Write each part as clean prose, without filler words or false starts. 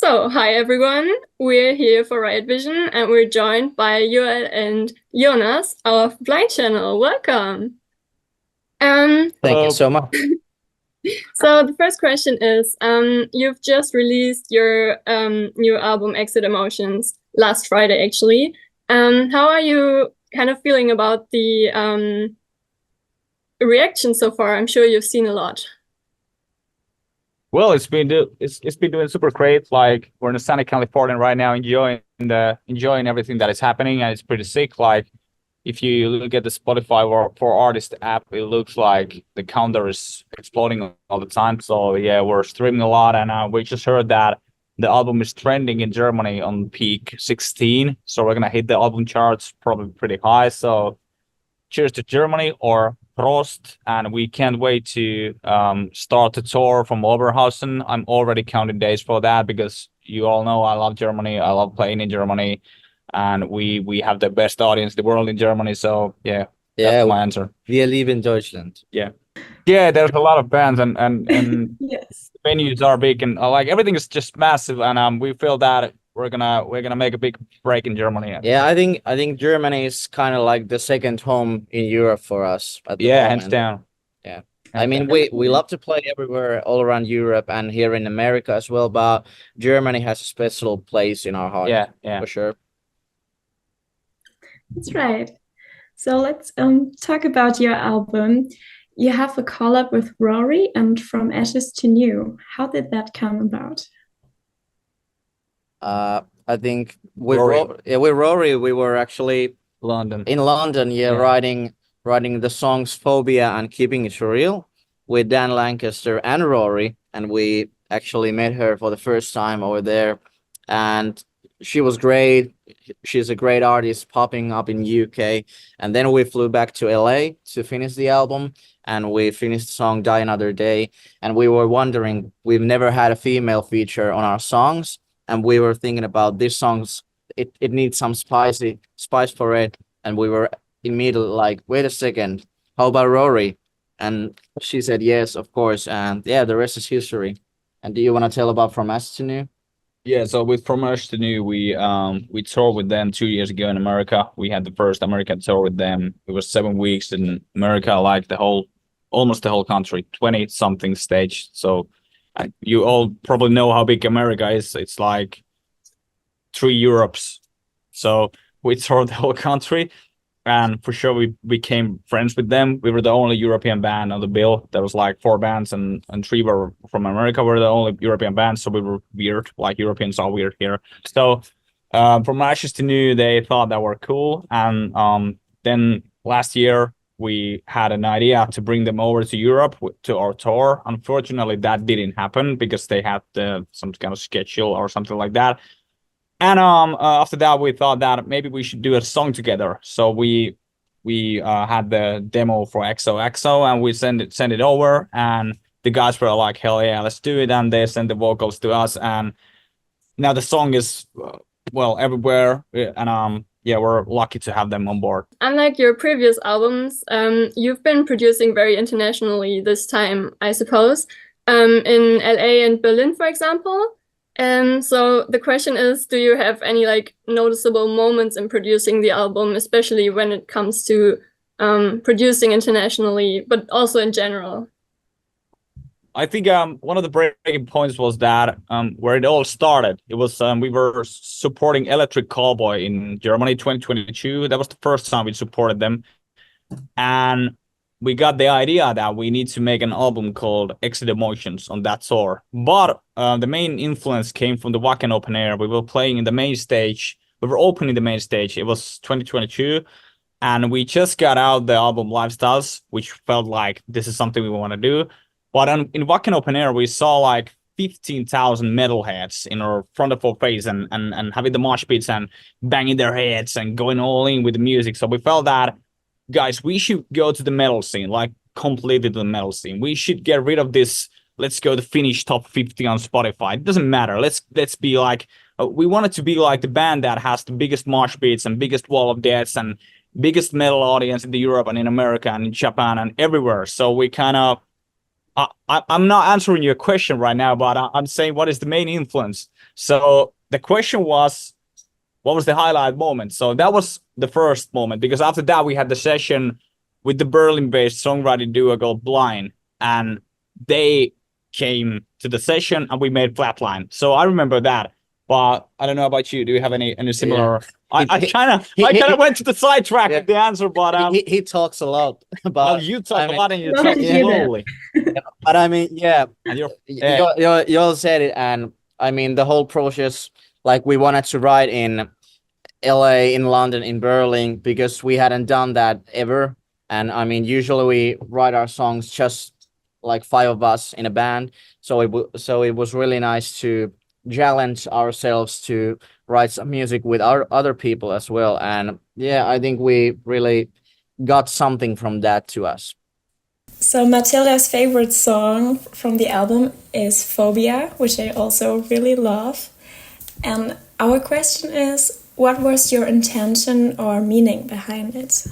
Hi everyone. We're here for Riot Vision and we're joined by Joel and Jonas, our blind channel. Welcome. Thank you so much. So the first question is, you've just released your new album Exit Emotions last Friday, actually. How are you kind of feeling about the reaction so far? I'm sure you've seen a lot. Well, it's been doing super great. Like we're in sunny California right now, enjoying everything that is happening, and it's pretty sick. Like if you look at the Spotify for Artist app, it looks like the counter is exploding all the time. So yeah, we're streaming a lot, and we just heard that the album is trending in Germany on peak 16. So we're gonna hit the album charts probably pretty high. So cheers to Germany or Prost, and we can't wait to start the tour from Oberhausen. I'm already counting days for that because you all know I love Germany. I love playing in Germany, and we have the best audience in the world in Germany. So yeah, that's my answer. Wir lieben Deutschland. Yeah, there's a lot of bands and Yes. venues are big and like everything is just massive, and we feel that we're gonna make a big break in Germany. Yeah, I think Germany is kind of like the second home in Europe for us at the moment. Hands down. Yeah. I mean, we love to play everywhere all around Europe and here in America as well, but Germany has a special place in our heart. Yeah, for sure. That's right. So let's talk about your album. You have a collab with Rory and From Ashes to New. How did that come about? I think with Rory, we were actually in London, writing the songs Phobia and Keeping It Real with Dan Lancaster and Rory, and we actually met her for the first time over there, and she was great. She's a great artist popping up in UK, and then we flew back to LA to finish the album, and we finished the song Die Another Day, and we were wondering, we've never had a female feature on our songs, and we were thinking about these songs, it needs some spice for it, and we were immediately like, wait a second, how about Rory? And she said yes, of course, and yeah, the rest is history. And do you want to tell about From Ashes to New? Yeah, so with From Ashes to New, we toured with them 2 years ago in America. We had the first American tour with them. It was 7 weeks in America, like almost the whole country, 20 something stage. So you all probably know how big America is. It's like 3 Europes. So we toured the whole country, and for sure we became friends with them. We were the only European band on the bill. There was like 4 bands and 3 were from America. We're the only European band, so we were weird. Like Europeans are weird here. So From Ashes to New, they thought that were cool, and then last year we had an idea to bring them over to Europe to our tour. Unfortunately, that didn't happen because they had some kind of schedule or something like that. And after that, we thought that maybe we should do a song together. So we had the demo for XOXO, and we sent it over, and the guys were like, hell yeah, let's do it. And they sent the vocals to us, and now the song is everywhere, and yeah, we're lucky to have them on board. Unlike your previous albums, you've been producing very internationally this time, I suppose, in LA and Berlin, for example. So the question is, do you have any like noticeable moments in producing the album, especially when it comes to producing internationally, but also in general? I think one of the breaking points was that where it all started. It was we were supporting Electric Callboy in Germany 2022. That was the first time we supported them, and we got the idea that we need to make an album called Exit Emotions on that tour. But the main influence came from the Wacken Open Air. We were playing in the main stage. We were opening the main stage. It was 2022. And we just got out the album Lifestyles, which felt like this is something we want to do. But in Wacken Open Air, we saw like 15,000 metalheads in our front of our face and having the mosh pits and banging their heads and going all in with the music. So we felt that, guys, we should go to the metal scene, like completely to the metal scene. We should get rid of this. Let's go to Finnish top 50 on Spotify. It doesn't matter. Let's be like, we wanted to be like the band that has the biggest mosh pits and biggest wall of deaths and biggest metal audience in Europe and in America and in Japan and everywhere. So we kind of I'm not answering your question right now, but I'm saying what is the main influence. So the question was, what was the highlight moment? So that was the first moment, because after that we had the session with the Berlin-based songwriting duo called Blind, and they came to the session and we made Flatline. So I remember that. But I don't know about you. Do you have any similar? Yeah. I kind of went to the sidetrack with the answer, but he talks a lot about. Well, you talk a lot and you talk slowly. But I mean, yeah, and you all said it, and I mean the whole process. Like we wanted to write in LA, in London, in Berlin, because we hadn't done that ever. And I mean, usually we write our songs just like 5 of us in a band. So it was really nice to challenge ourselves to write some music with our other people as well. And yeah, I think we really got something from that to us. So Matilda's favorite song from the album is Phobia, which I also really love. And our question is, what was your intention or meaning behind it?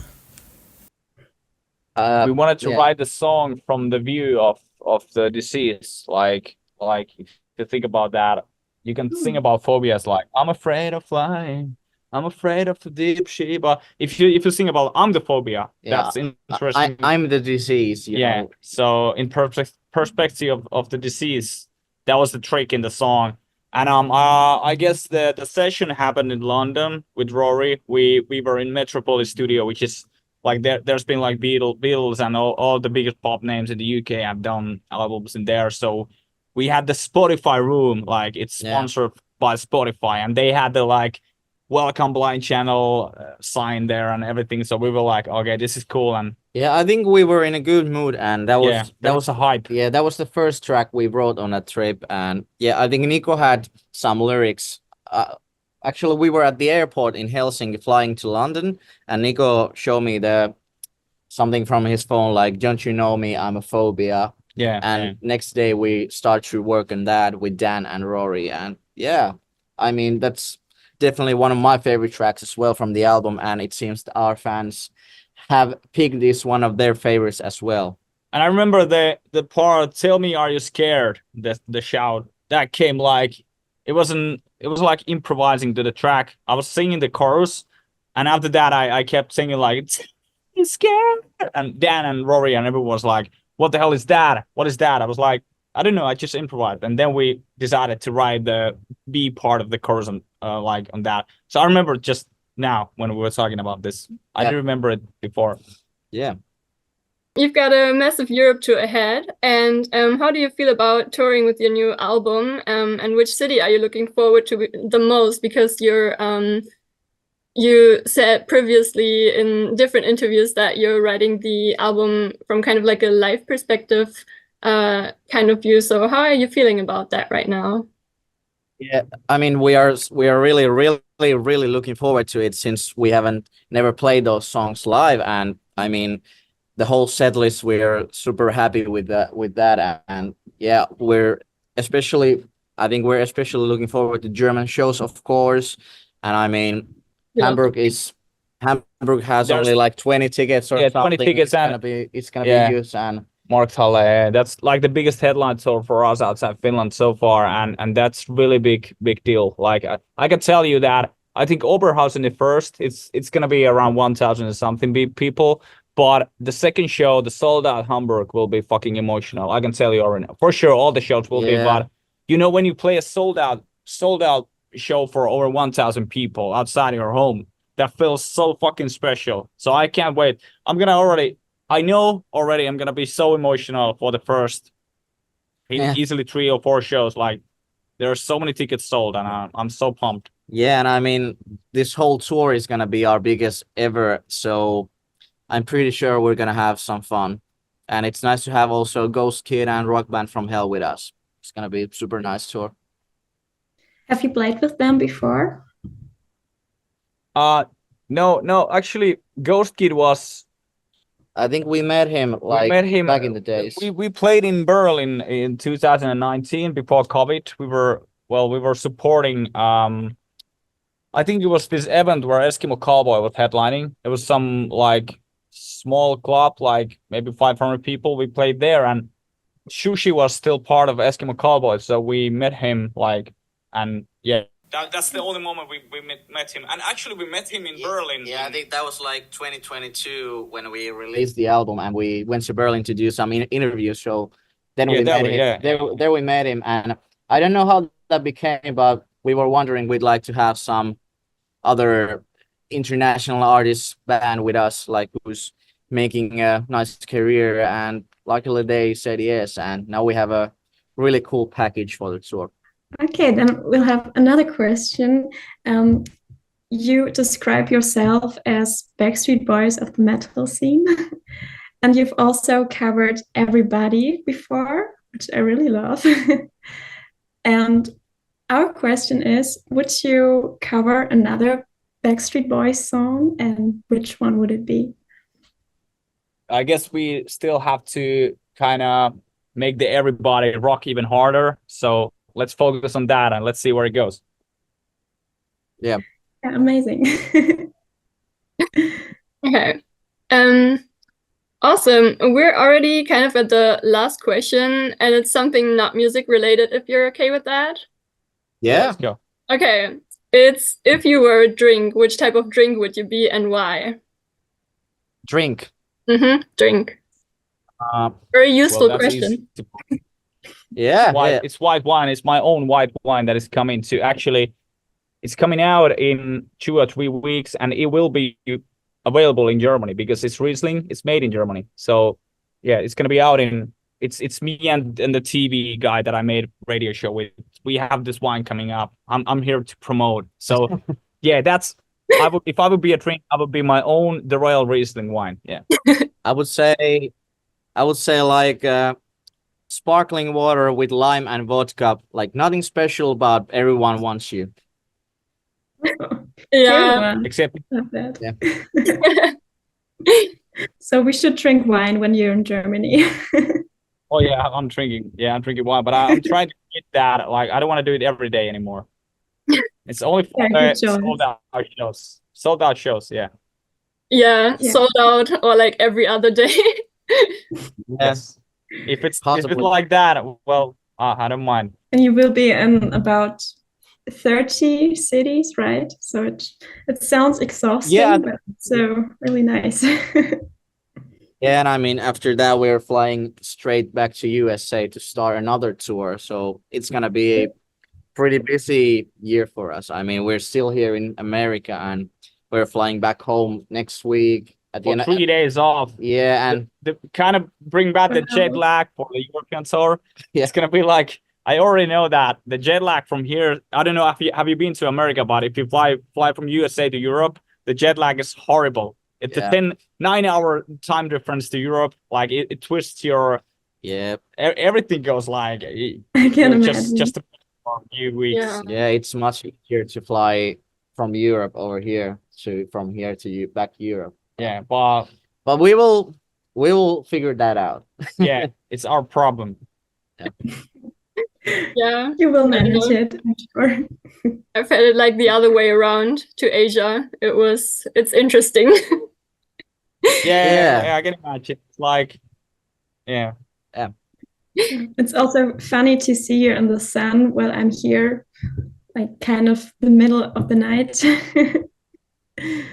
We wanted to write the song from the view of the deceased. Like if you think about that, you can sing about phobias like I'm afraid of flying, I'm afraid of the deep sea. But if you sing about I'm the phobia, that's interesting. I'm the disease. You know? So in perspective of the disease, that was the trick in the song. And I guess the session happened in London with Rory. We were in Metropolis Studio, which is like there's been like Beatles and all the biggest pop names in the UK have done albums in there. So we had the Spotify room, like it's sponsored by Spotify, and they had the like welcome Blind channel sign there and everything. So we were like, okay, this is cool. And yeah, I think we were in a good mood, and that was a hype. Yeah, that was the first track we wrote on that trip, and yeah, I think Nico had some lyrics. Actually, we were at the airport in Helsinki flying to London, and Nico showed me something from his phone, like, don't you know me, I'm a phobia. Yeah. And next day we start to work on that with Dan and Rory. And yeah, I mean, that's definitely one of my favorite tracks as well from the album. And it seems that our fans have picked this one of their favorites as well. And I remember the part, tell me, are you scared? The shout that came like, it was like improvising to the track. I was singing the chorus, and after that I kept singing like, you scared? And Dan and Rory and everyone was like, what the hell is that? What is that? I was like, I don't know, I just improvised. And then we decided to write the B part of the chorus on that. So I remember just now when we were talking about this. I didn't remember it before. Yeah. You've got a massive Europe tour ahead, and how do you feel about touring with your new album? And which city are you looking forward to the most? Because you said previously in different interviews that you're writing the album from kind of like a life perspective kind of view. So how are you feeling about that right now? Yeah, I mean, we are really, really, really looking forward to it, since we never played those songs live. And I mean, the whole set list, we're super happy with that. And yeah, I think we're especially looking forward to German shows, of course. And I mean, Hamburg has only like 20 tickets or something. 20 tickets, it's gonna be huge. And Markthalle, that's like the biggest headline tour for us outside Finland so far, and that's really big deal. Like I can tell you that I think Oberhausen the first, it's gonna be around 1,000 and something people, but the second show, the sold out Hamburg, will be fucking emotional. I can tell you already. For sure, all the shows will be, but you know, when you play a sold out show for over 1,000 people outside your home, that feels so fucking special. So I can't wait. I know already I'm gonna be so emotional for the first easily 3 or 4 shows. Like, there are so many tickets sold, and I'm so pumped. Yeah, and I mean, this whole tour is gonna be our biggest ever, so I'm pretty sure we're gonna have some fun. And it's nice to have also Ghost Kid and Rock Band from Hell with us. It's gonna be a super nice tour. Have you played with them before? No, actually, Ghost Kid was. I think we met him back in the days. We played in Berlin in 2019 before COVID. We were supporting. I think it was this event where Eskimo Cowboy was headlining. It was some like small club, like maybe 500 people. We played there, and Sushi was still part of Eskimo Cowboys, so we met him and yeah. That's the only moment we met him. And actually we met him in Berlin. Yeah, I think that was like 2022 when we released the album and we went to Berlin to do some interviews. So then we met him. There we met him, and I don't know how that became, but we were wondering we'd like to have some other international artists band with us, like who's making a nice career, and luckily they said yes, and now we have a really cool package for the tour. Okay, then we'll have another question. You describe yourself as Backstreet Boys of the metal scene, and you've also covered Everybody before, which I really love. And our question is, would you cover another Backstreet Boys song, and which one would it be? I guess we still have to kind of make the Everybody rock even harder. So let's focus on that and let's see where it goes. Yeah. Amazing. Okay. Awesome. We're already kind of at the last question, and it's something not music related, if you're okay with that. Yeah. Let's go. Okay. It's, if you were a drink, which type of drink would you be and why? Drink. Drink. Very useful question. Yeah, It's white wine. It's my own white wine that is coming to it's coming out in 2 or 3 weeks, and it will be available in Germany because it's Riesling. It's made in Germany. So yeah, it's gonna be out in it's me and the TV guy that I made radio show with. We have this wine coming up. I'm here to promote. So yeah, that's if I would be a drink, I would be my own the Royal Riesling wine. Yeah. I would say like sparkling water with lime and vodka, like nothing special, but everyone wants you. Yeah. Except Love that. Yeah. So we should drink wine when you're in Germany. oh yeah, I'm drinking wine, but I'm trying to get that. Like I don't want to do it every day anymore. It's only for sold out shows. Sold out shows, yeah. Yeah, sold out or like every other day. Yes. If it's like that, well, I don't mind. And you will be in about 30 cities, right? So it sounds exhausting, but it's really nice. Yeah, and I mean, after that, we're flying straight back to USA to start another tour. So it's gonna be a pretty busy year for us. I mean, we're still here in America, and we're flying back home next week. At the end, 3 days off. Yeah, and the kind of bring back the jet lag for the European tour. Yeah. It's gonna be like, I already know that the jet lag from here. I don't know if have you been to America, but if you fly from USA to Europe, the jet lag is horrible. It's a 9-hour time difference to Europe. Like it twists your everything goes like I can imagine. just a few weeks. Yeah, it's much easier to fly from Europe over here from here to back to Europe. Yeah, but we will figure that out. Yeah, it's our problem. Yeah, you will manage it, I'm sure. I felt it like the other way around to Asia. It's interesting. Yeah, I can imagine. It's like, yeah. It's also funny to see you in the sun while I'm here, like kind of the middle of the night.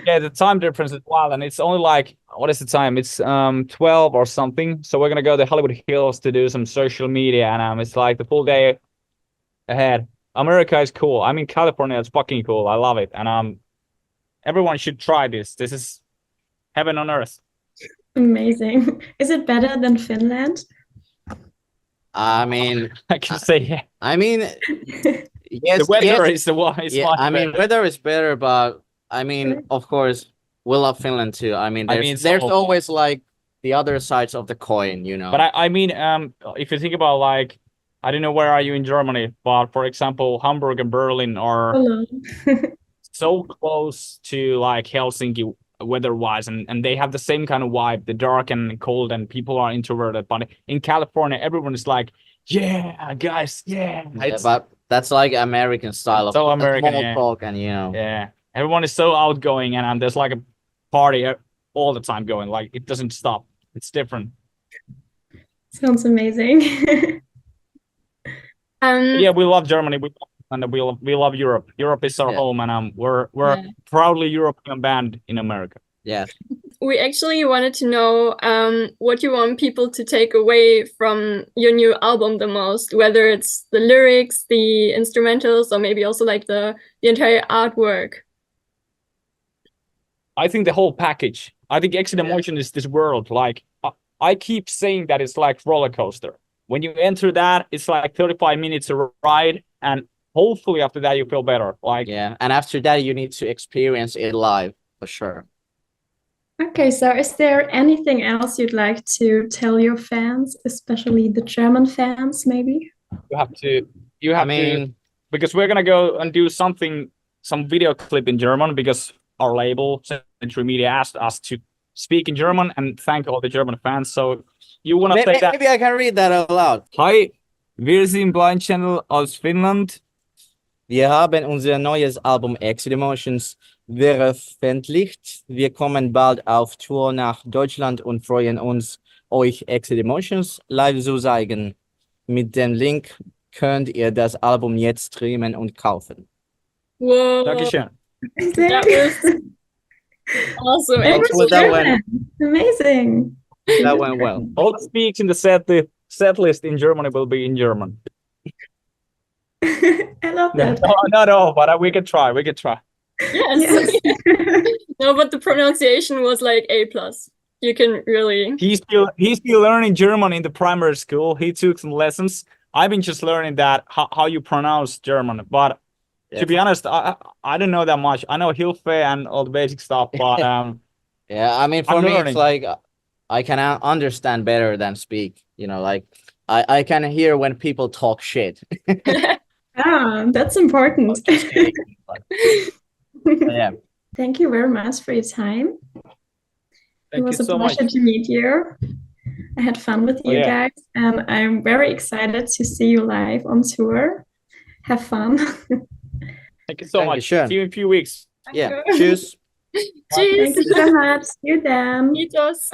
Yeah, the time difference is wild, and it's only like, what is the time? It's 12 or something. So we're gonna go to Hollywood Hills to do some social media, and it's like the full day ahead. America is cool. I mean, California is fucking cool. I love it, and everyone should try this. This is heaven on earth. Amazing. Is it better than Finland? I mean, I can say yeah. I mean, yes, the weather is the one. I mean, weather is better, but I mean, of course, we love Finland too. I mean, there's always like the other sides of the coin, you know. But I mean, if you think about like, I don't know where are you in Germany, but for example, Hamburg and Berlin are so close to like Helsinki weather-wise, and they have the same kind of vibe, the dark and cold, and people are introverted. But in California, everyone is like, yeah, guys, yeah. But that's like American style of American small talk, and you know. Yeah. Everyone is so outgoing, and there's like a party all the time going. Like it doesn't stop. It's different. Sounds amazing. Yeah, we love Germany. We love Europe. Europe is our home, and we're proudly European band in America. Yeah. We actually wanted to know what you want people to take away from your new album the most, whether it's the lyrics, the instrumentals, or maybe also like the entire artwork. I think the whole package. I think Exit Emotion is this world. Like I keep saying that it's like roller coaster. When you enter that, it's like 35 minutes a ride, and hopefully after that you feel better. Like and after that you need to experience it live for sure. Okay, so is there anything else you'd like to tell your fans, especially the German fans, maybe? You have to, because we're gonna go and do some video clip in German, because our label, Century Media, asked us to speak in German and thank all the German fans. So you want to say that? Maybe I can read that out loud. Hi, wir sind Blind Channel aus Finnland. Wir haben unser neues Album Exit Emotions veröffentlicht. Wir kommen bald auf Tour nach Deutschland und freuen uns, euch Exit Emotions live zu zeigen. Mit dem Link könnt ihr das Album jetzt streamen und kaufen. Whoa. Dankeschön. That was awesome. That went, amazing. That went well. All the speaks in the set list in Germany will be in German. I love that. No, but we can try. We can try. Yes. No, but the pronunciation was like A+. You can really. He's still learning German in the primary school. He took some lessons. I've been just learning that how you pronounce German, but to be honest, I don't know that much. I know Hilfe and all the basic stuff, but yeah, I mean, for me, it's like I can understand better than speak. You know, like I can hear when people talk shit. That's important. Yeah. Thank you very much for your time. Thank it was you so a pleasure much to meet you. I had fun with you guys, and I'm very excited to see you live on tour. Have fun. Thank you so much. See you in a few weeks. Yeah. Cheers. Cheers. Thank you so much. See you then. Eat us.